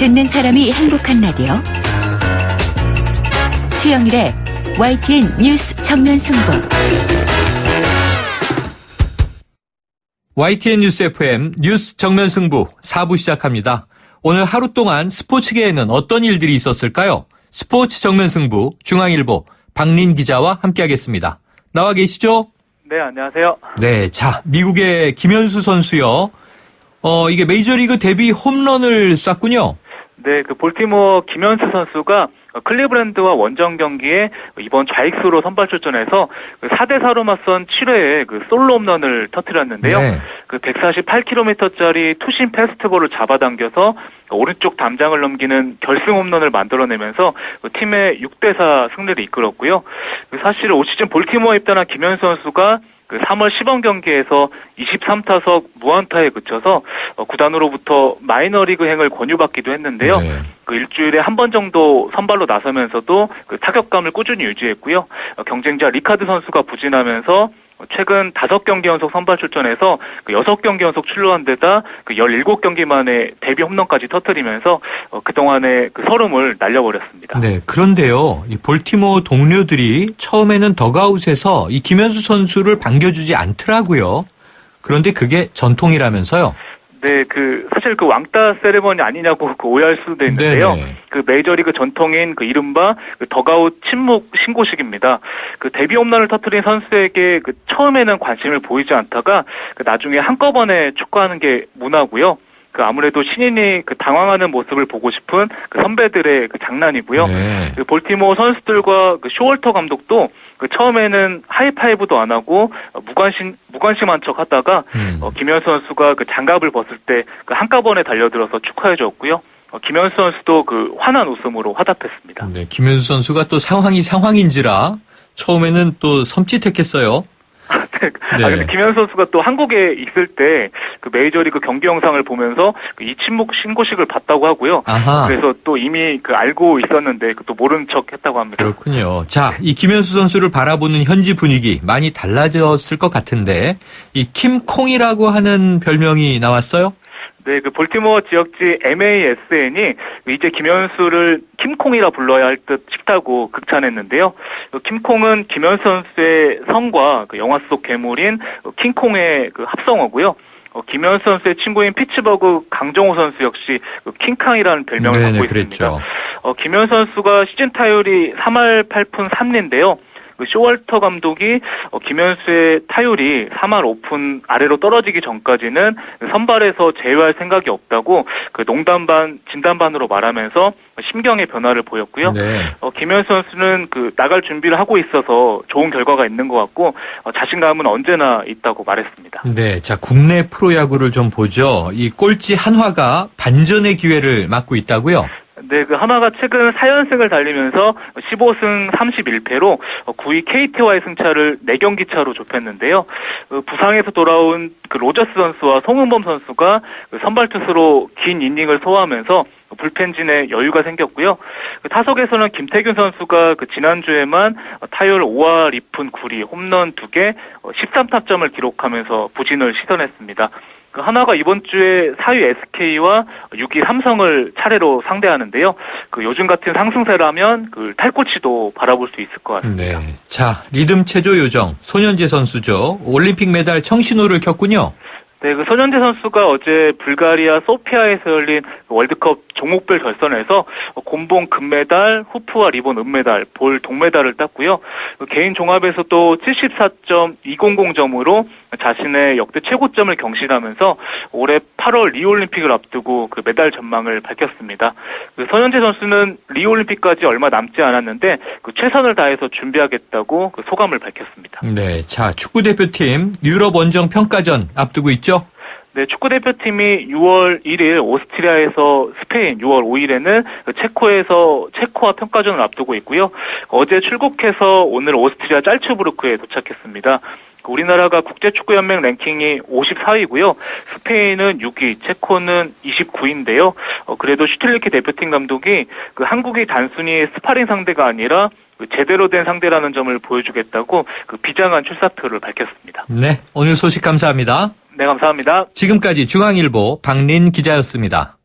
듣는 사람이 행복한 라디오 최영일의 YTN 뉴스 정면 승부. YTN 뉴스 FM 뉴스 정면 승부 4부 시작합니다. 오늘 하루 동안 스포츠계에는 어떤 일들이 있었을까요? 스포츠 정면 승부 중앙일보 박린 기자와 함께하겠습니다. 나와 계시죠? 네, 안녕하세요. 네, 자, 미국의 김현수 선수요. 이게 메이저리그 데뷔 홈런을 쐈군요. 네, 볼티모어 김현수 선수가 클리브랜드와 원정 경기에 이번 좌익수로 선발 출전해서 4대4로 맞선 7회에 솔로 홈런을 터뜨렸는데요. 네. 148km짜리 투심 패스트볼을 잡아당겨서 오른쪽 담장을 넘기는 결승 홈런을 만들어내면서 팀의 6대4 승리를 이끌었고요. 사실 올 시즌 볼티모어에 입단한 김현수 선수가 3월 시범 경기에서 23타석 무안타에 그쳐서 구단으로부터 마이너리그행을 권유받기도 했는데요. 네. 일주일에 한 번 정도 선발로 나서면서도 타격감을 꾸준히 유지했고요. 경쟁자 리카드 선수가 부진하면서 최근 5경기 연속 선발 출전해서 6경기 연속 출루한 데다 17경기 만에 데뷔 홈런까지 터뜨리면서 그동안의 서름을 날려버렸습니다. 네, 그런데요. 이 볼티모어 동료들이 처음에는 덕아웃에서 이 김현수 선수를 반겨주지 않더라고요. 그런데 그게 전통이라면서요. 네, 사실 왕따 세레머니 아니냐고 오해할 수도 있는데요. 네네. 메이저리그 전통인 이른바 덕아웃 침묵 신고식입니다. 데뷔 홈런을 터뜨린 선수에게 처음에는 관심을 보이지 않다가 나중에 한꺼번에 축구하는 게 문화고요. 아무래도 신인이 당황하는 모습을 보고 싶은 선배들의 장난이고요. 네. 볼티모어 선수들과 쇼월터 감독도 처음에는 하이파이브도 안 하고 무관심한 척 하다가 김현수 선수가 장갑을 벗을 때 한꺼번에 달려들어서 축하해 줬고요. 김현수 선수도 환한 웃음으로 화답했습니다. 네, 김현수 선수가 또 상황인지라 처음에는 또 섬찟했겠어요. 네. 근데 김현수 선수가 또 한국에 있을 때 메이저리그 경기 영상을 보면서 이 침묵 신고식을 봤다고 하고요. 아하. 그래서 또 이미 알고 있었는데 또 모른 척 했다고 합니다. 그렇군요. 자, 이 김현수 선수를 바라보는 현지 분위기 많이 달라졌을 것 같은데 이 킴콩이라고 하는 별명이 나왔어요? 네, 볼티모어 지역지 MASN이 이제 김현수를 킴콩이라 불러야 할 듯 싶다고 극찬했는데요. 킴콩은 김현수 선수의 성과 영화 속 괴물인 킹콩의 합성어고요. 김현수 선수의 친구인 피츠버그 강정호 선수 역시 킹캉이라는 별명을 갖고 있습니다. 김현수 선수가 시즌 타율이 3할 8푼 3리인데요. 쇼월터 감독이 김현수의 타율이 3할 5푼 아래로 떨어지기 전까지는 선발에서 제외할 생각이 없다고 농담 반 진담 반으로 말하면서 심경의 변화를 보였고요. 네. 김현수 선수는 나갈 준비를 하고 있어서 좋은 결과가 있는 것 같고 자신감은 언제나 있다고 말했습니다. 네, 자 국내 프로야구를 좀 보죠. 이 꼴찌 한화가 반전의 기회를 맞고 있다고요? 네, 한화가 최근 4연승을 달리면서 15승 31패로 9위 KT와의 승차를 4경기 차로 좁혔는데요. 부상에서 돌아온 로저스 선수와 송은범 선수가 선발 투수로 긴 이닝을 소화하면서 불펜진에 여유가 생겼고요. 타석에서는 김태균 선수가 지난주에만 타율 5할 2푼 9리, 홈런 2개, 13타점을 기록하면서 부진을 시전했습니다. 한화가 이번 주에 4위 SK와 6위 삼성을 차례로 상대하는데요. 요즘 같은 상승세라면 탈꼴찌도 바라볼 수 있을 것 같습니다. 네. 자, 리듬 체조 요정 손현재 선수죠. 올림픽 메달 청신호를 켰군요. 네, 손현재 선수가 어제 불가리아 소피아에서 열린 월드컵 종목별 결선에서 곤봉 금메달, 후프와 리본 은메달, 볼 동메달을 땄고요. 개인 종합에서도 74.200점으로 자신의 역대 최고점을 경신하면서 올해 8월 리오올림픽을 앞두고 메달 전망을 밝혔습니다. 손현재 선수는 리오올림픽까지 얼마 남지 않았는데 최선을 다해서 준비하겠다고 소감을 밝혔습니다. 네, 자 축구대표팀 유럽 원정 평가전 앞두고 있죠? 네, 축구대표팀이 6월 1일 오스트리아에서 스페인, 6월 5일에는 체코에서 체코와 평가전을 앞두고 있고요. 어제 출국해서 오늘 오스트리아 짤츠부르크에 도착했습니다. 우리나라가 국제축구연맹 랭킹이 54위고요. 스페인은 6위, 체코는 29위인데요. 그래도 슈틸리케 대표팀 감독이 한국이 단순히 스파링 상대가 아니라 제대로 된 상대라는 점을 보여주겠다고 비장한 출사표를 밝혔습니다. 네, 오늘 소식 감사합니다. 네, 감사합니다. 지금까지 중앙일보 박린 기자였습니다.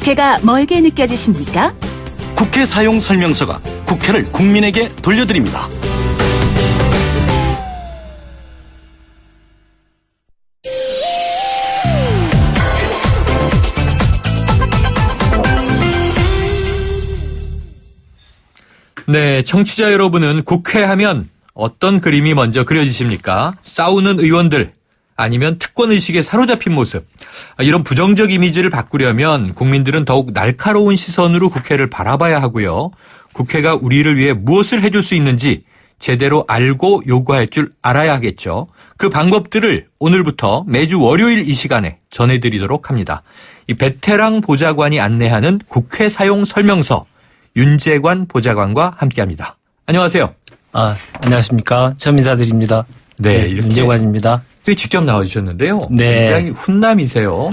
국회가 멀게 느껴지십니까? 국회 사용 설명서가 국회를 국민에게 돌려드립니다. 네, 청취자 여러분은 국회 하면 어떤 그림이 먼저 그려지십니까? 싸우는 의원들, 아니면 특권의식에 사로잡힌 모습. 이런 부정적 이미지를 바꾸려면 국민들은 더욱 날카로운 시선으로 국회를 바라봐야 하고요. 국회가 우리를 위해 무엇을 해줄 수 있는지 제대로 알고 요구할 줄 알아야 하겠죠. 그 방법들을 오늘부터 매주 월요일 이 시간에 전해드리도록 합니다. 이 베테랑 보좌관이 안내하는 국회 사용 설명서, 윤재관 보좌관과 함께합니다. 안녕하세요. 안녕하십니까. 처음 인사드립니다. 네, 이렇게 윤재관입니다. 직접 나와주셨는데요. 네. 굉장히 훈남이세요.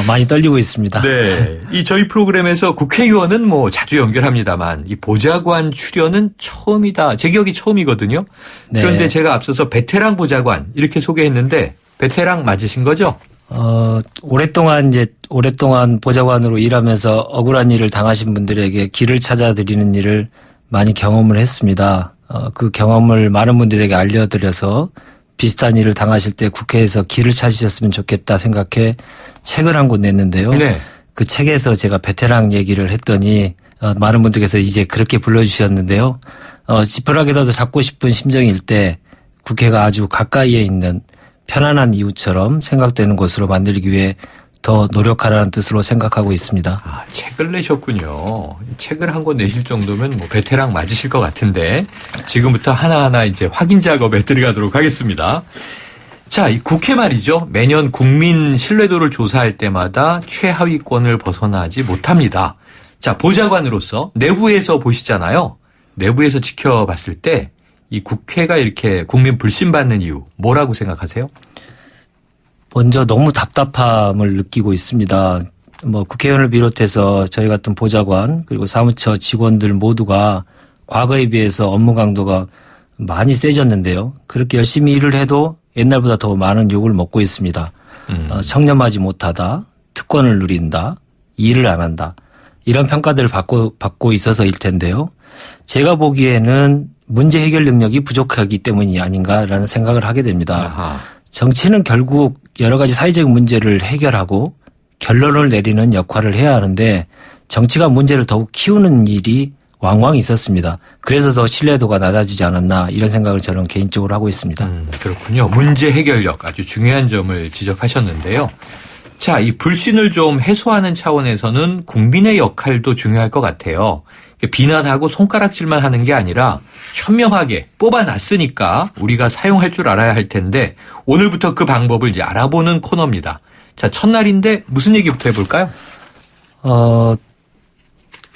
많이 떨리고 있습니다. 네. 이 저희 프로그램에서 국회의원은 뭐 자주 연결합니다만 이 보좌관 출연은 처음이다. 제 기억이 처음이거든요. 네. 그런데 제가 앞서서 베테랑 보좌관 이렇게 소개했는데 베테랑 맞으신 거죠? 오랫동안 보좌관으로 일하면서 억울한 일을 당하신 분들에게 길을 찾아드리는 일을 많이 경험을 했습니다. 그 경험을 많은 분들에게 알려드려서 비슷한 일을 당하실 때 국회에서 길을 찾으셨으면 좋겠다 생각해 책을 한 권 냈는데요. 네. 그 책에서 제가 베테랑 얘기를 했더니 많은 분들께서 이제 그렇게 불러주셨는데요. 지푸라기라도 잡고 싶은 심정일 때 국회가 아주 가까이에 있는 편안한 이웃처럼 생각되는 곳으로 만들기 위해 더 노력하라는 뜻으로 생각하고 있습니다. 책을 내셨군요. 책을 한 권 내실 정도면 뭐 베테랑 맞으실 것 같은데 지금부터 하나하나 이제 확인 작업에 들어가도록 하겠습니다. 자, 이 국회 말이죠. 매년 국민 신뢰도를 조사할 때마다 최하위권을 벗어나지 못합니다. 자, 보좌관으로서 내부에서 보시잖아요. 내부에서 지켜봤을 때 이 국회가 이렇게 국민 불신받는 이유 뭐라고 생각하세요? 먼저 너무 답답함을 느끼고 있습니다. 국회의원을 비롯해서 저희 같은 보좌관 그리고 사무처 직원들 모두가 과거에 비해서 업무 강도가 많이 세졌는데요. 그렇게 열심히 일을 해도 옛날보다 더 많은 욕을 먹고 있습니다. 청렴하지 못하다, 특권을 누린다, 일을 안 한다. 이런 평가들을 받고 있어서일 텐데요. 제가 보기에는 문제 해결 능력이 부족하기 때문이 아닌가라는 생각을 하게 됩니다. 아하. 정치는 결국 여러 가지 사회적 문제를 해결하고 결론을 내리는 역할을 해야 하는데 정치가 문제를 더욱 키우는 일이 왕왕 있었습니다. 그래서 더 신뢰도가 낮아지지 않았나 이런 생각을 저는 개인적으로 하고 있습니다. 그렇군요. 문제 해결력 아주 중요한 점을 지적하셨는데요. 자, 이 불신을 좀 해소하는 차원에서는 국민의 역할도 중요할 것 같아요. 비난하고 손가락질만 하는 게 아니라 현명하게 뽑아놨으니까 우리가 사용할 줄 알아야 할 텐데 오늘부터 그 방법을 이제 알아보는 코너입니다. 자, 첫날인데 무슨 얘기부터 해볼까요?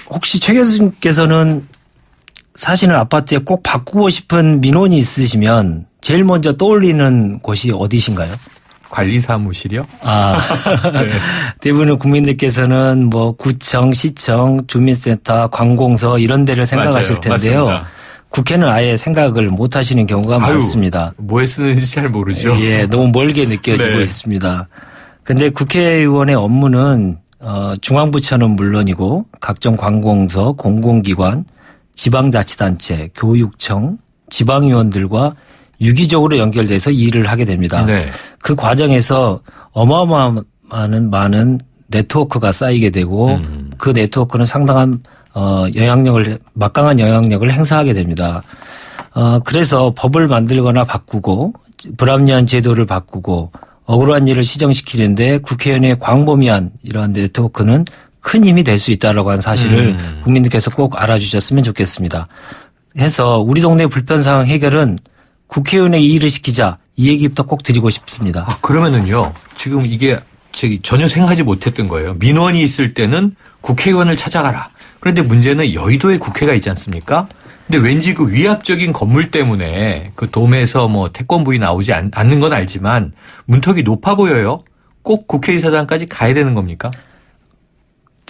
혹시 최 교수님께서는 사시는 아파트에 꼭 바꾸고 싶은 민원이 있으시면 제일 먼저 떠올리는 곳이 어디신가요? 관리사무실이요? 네. 대부분의 국민들께서는 구청, 시청, 주민센터, 관공서 이런 데를 생각하실 맞아요. 텐데요. 맞습니다. 국회는 아예 생각을 못 하시는 경우가 많습니다. 뭐에 쓰는지 잘 모르죠. 예, 너무 멀게 느껴지고 네. 있습니다. 근데 국회의원의 업무는 중앙부처는 물론이고 각종 관공서, 공공기관, 지방자치단체, 교육청, 지방의원들과 유기적으로 연결돼서 일을 하게 됩니다. 네. 그 과정에서 어마어마한 많은 네트워크가 쌓이게 되고 그 네트워크는 상당한 막강한 영향력을 행사하게 됩니다. 그래서 법을 만들거나 바꾸고 불합리한 제도를 바꾸고 억울한 일을 시정시키는데 국회의원의 광범위한 이러한 네트워크는 큰 힘이 될 수 있다라고 하는 사실을 국민들께서 꼭 알아주셨으면 좋겠습니다. 해서 우리 동네 불편사항 해결은 국회의원에게 일을 시키자 이 얘기부터 꼭 드리고 싶습니다. 그러면은요. 지금 이게 전혀 생각하지 못했던 거예요. 민원이 있을 때는 국회의원을 찾아가라. 그런데 문제는 여의도에 국회가 있지 않습니까? 근데 왠지 그 위압적인 건물 때문에 그 돔에서 태권부이 나오지 않는 건 알지만 문턱이 높아 보여요. 꼭 국회의사당까지 가야 되는 겁니까?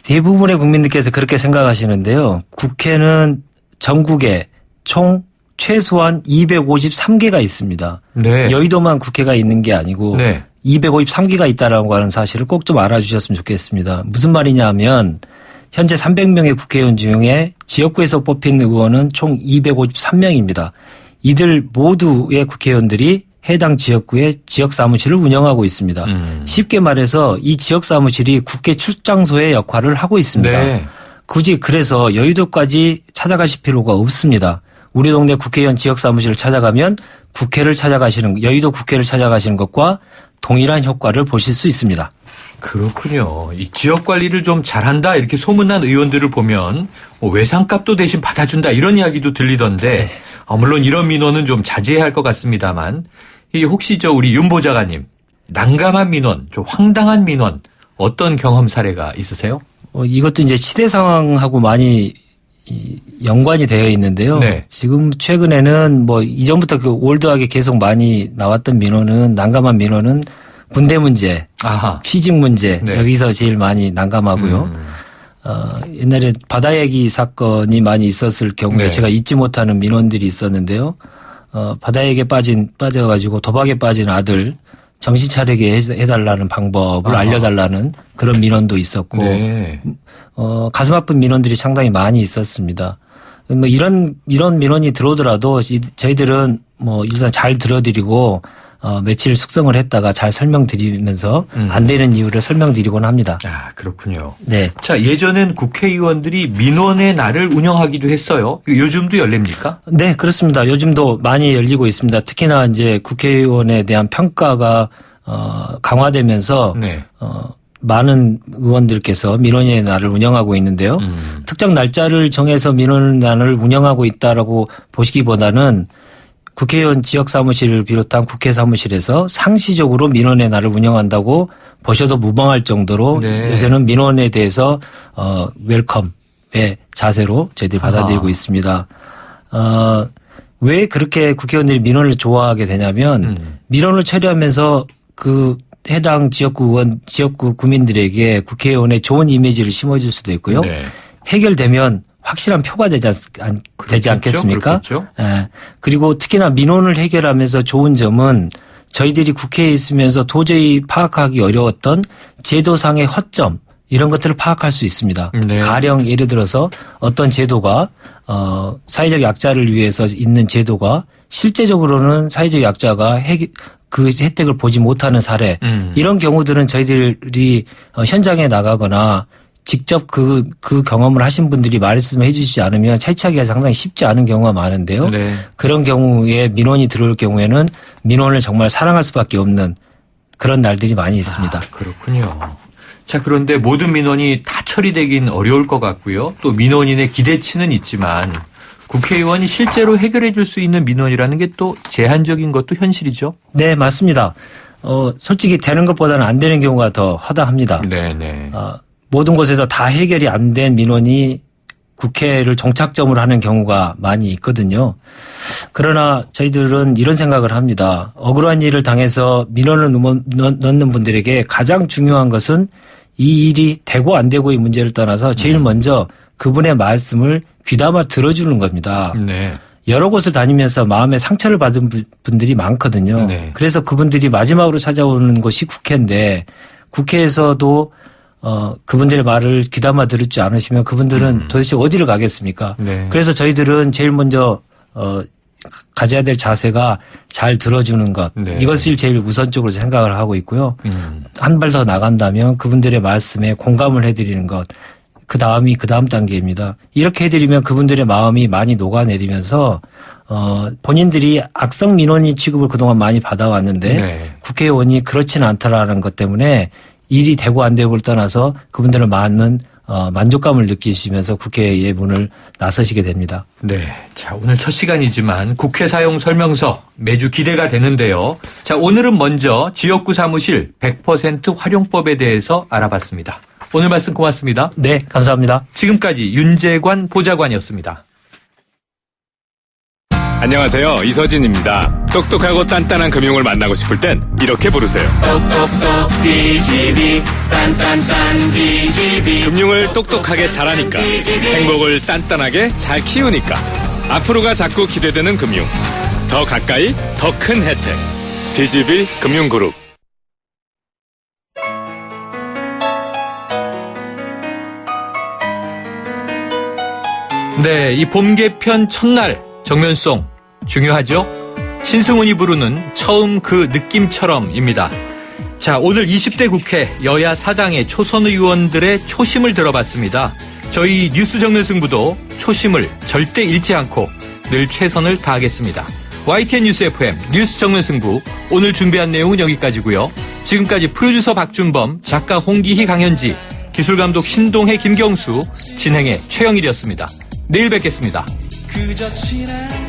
대부분의 국민들께서 그렇게 생각하시는데요. 국회는 전국에 총 최소한 253개가 있습니다. 네. 여의도만 국회가 있는 게 아니고 네. 253기가 있다라고 하는 사실을 꼭 좀 알아주셨으면 좋겠습니다. 무슨 말이냐 하면 현재 300명의 국회의원 중에 지역구에서 뽑힌 의원은 총 253명입니다. 이들 모두의 국회의원들이 해당 지역구의 지역사무실을 운영하고 있습니다. 쉽게 말해서 이 지역사무실이 국회 출장소의 역할을 하고 있습니다. 네. 굳이 그래서 여의도까지 찾아가실 필요가 없습니다. 우리 동네 국회의원 지역사무실을 찾아가면 여의도 국회를 찾아가시는 것과 동일한 효과를 보실 수 있습니다. 그렇군요. 이 지역 관리를 좀 잘한다 이렇게 소문난 의원들을 보면 외상값도 대신 받아준다 이런 이야기도 들리던데 물론 이런 민원은 좀 자제해야 할 것 같습니다만 혹시 우리 윤 보좌관님 난감한 민원, 좀 황당한 민원 어떤 경험 사례가 있으세요? 이것도 이제 시대 상황하고 많이 연관이 되어 있는데요. 네. 지금 최근에는 이전부터 올드하게 계속 많이 나왔던 민원은 난감한 민원은 군대 문제, 취직 문제 네. 여기서 제일 많이 난감하고요. 옛날에 바다 얘기 사건이 많이 있었을 경우에 네. 제가 잊지 못하는 민원들이 있었는데요. 바다 얘기에 빠져가지고 도박에 빠진 아들 정신 차리게 해달라는 방법을 알려달라는 그런 민원도 있었고, 네. 가슴 아픈 민원들이 상당히 많이 있었습니다. 이런 민원이 들어오더라도 저희들은 일단 잘 들어드리고, 며칠 숙성을 했다가 잘 설명드리면서 안 되는 이유를 설명드리곤 합니다. 그렇군요. 네. 자, 예전엔 국회의원들이 민원의 날을 운영하기도 했어요. 요즘도 열립니까? 네, 그렇습니다. 요즘도 많이 열리고 있습니다. 특히나 이제 국회의원에 대한 평가가 강화되면서 네. 많은 의원들께서 민원의 날을 운영하고 있는데요. 특정 날짜를 정해서 민원의 날을 운영하고 있다라고 보시기보다는 국회의원 지역사무실을 비롯한 국회 사무실에서 상시적으로 민원의 날을 운영한다고 보셔도 무방할 정도로 네. 요새는 민원에 대해서 웰컴의 자세로 저희들이 받아들이고 있습니다. 왜 그렇게 국회의원들이 민원을 좋아하게 되냐면 민원을 처리하면서 그 해당 지역구 구민들에게 국회의원의 좋은 이미지를 심어줄 수도 있고요. 네. 해결되면 확실한 표가 되지 않겠습니까? 그렇겠죠. 예. 그리고 특히나 민원을 해결하면서 좋은 점은 저희들이 국회에 있으면서 도저히 파악하기 어려웠던 제도상의 허점 이런 것들을 파악할 수 있습니다. 네. 가령 예를 들어서 어떤 제도가 사회적 약자를 위해서 있는 제도가 실제적으로는 사회적 약자가 그 혜택을 보지 못하는 사례 이런 경우들은 저희들이 현장에 나가거나 직접 그 경험을 하신 분들이 말씀해 주시지 않으면 차치하기가 상당히 쉽지 않은 경우가 많은데요. 네. 그런 경우에 민원이 들어올 경우에는 민원을 정말 사랑할 수밖에 없는 그런 날들이 많이 있습니다. 그렇군요. 자, 그런데 모든 민원이 다 처리되긴 어려울 것 같고요. 또 민원인의 기대치는 있지만 국회의원이 실제로 해결해 줄 수 있는 민원이라는 게 또 제한적인 것도 현실이죠. 네, 맞습니다. 솔직히 되는 것보다는 안 되는 경우가 더 허다합니다. 네네. 모든 곳에서 다 해결이 안 된 민원이 국회를 종착점으로 하는 경우가 많이 있거든요. 그러나 저희들은 이런 생각을 합니다. 억울한 일을 당해서 민원을 넣는 분들에게 가장 중요한 것은 이 일이 되고 안 되고의 문제를 떠나서 제일 먼저 그분의 말씀을 귀담아 들어주는 겁니다. 네. 여러 곳을 다니면서 마음에 상처를 받은 분들이 많거든요. 네. 그래서 그분들이 마지막으로 찾아오는 곳이 국회인데 국회에서도 그분들의 말을 귀담아 들을 줄 않으시면 그분들은 도대체 어디를 가겠습니까? 네. 그래서 저희들은 제일 먼저 가져야 될 자세가 잘 들어주는 것. 네. 이것을 제일 우선적으로 생각을 하고 있고요. 한 발 더 나간다면 그분들의 말씀에 공감을 해드리는 것. 그 다음 단계입니다. 이렇게 해드리면 그분들의 마음이 많이 녹아내리면서 본인들이 악성 민원인 취급을 그동안 많이 받아왔는데 네. 국회의원이 그렇지는 않다라는 것 때문에 일이 되고 안 되고를 떠나서 그분들은 많은 만족감을 느끼시면서 국회의 문을 나서시게 됩니다. 네. 자, 오늘 첫 시간이지만 국회 사용 설명서 매주 기대가 되는데요. 자, 오늘은 먼저 지역구 사무실 100% 활용법에 대해서 알아봤습니다. 오늘 말씀 고맙습니다. 네, 감사합니다. 지금까지 윤재관 보좌관이었습니다. 안녕하세요. 이서진입니다. 똑똑하고 단단한 금융을 만나고 싶을 땐 이렇게 부르세요. 똑똑똑 DGB 딴딴딴 DGB 금융을 똑똑하게 잘하니까 행복을 단단하게 잘 키우니까 앞으로가 자꾸 기대되는 금융 더 가까이 더 큰 혜택 DGB 금융그룹 네, 이 봄 개편 첫날 정면송 중요하죠? 신승훈이 부르는 처음 그 느낌처럼입니다. 자, 오늘 20대 국회 여야 사당의 초선 의원들의 초심을 들어봤습니다. 저희 뉴스 정면승부도 초심을 절대 잃지 않고 늘 최선을 다하겠습니다. YTN 뉴스 FM 뉴스 정면승부 오늘 준비한 내용은 여기까지고요. 지금까지 프로듀서 박준범, 작가 홍기희, 강현지, 기술감독 신동해, 김경수, 진행의 최영일이었습니다. 내일 뵙겠습니다. 그저 지난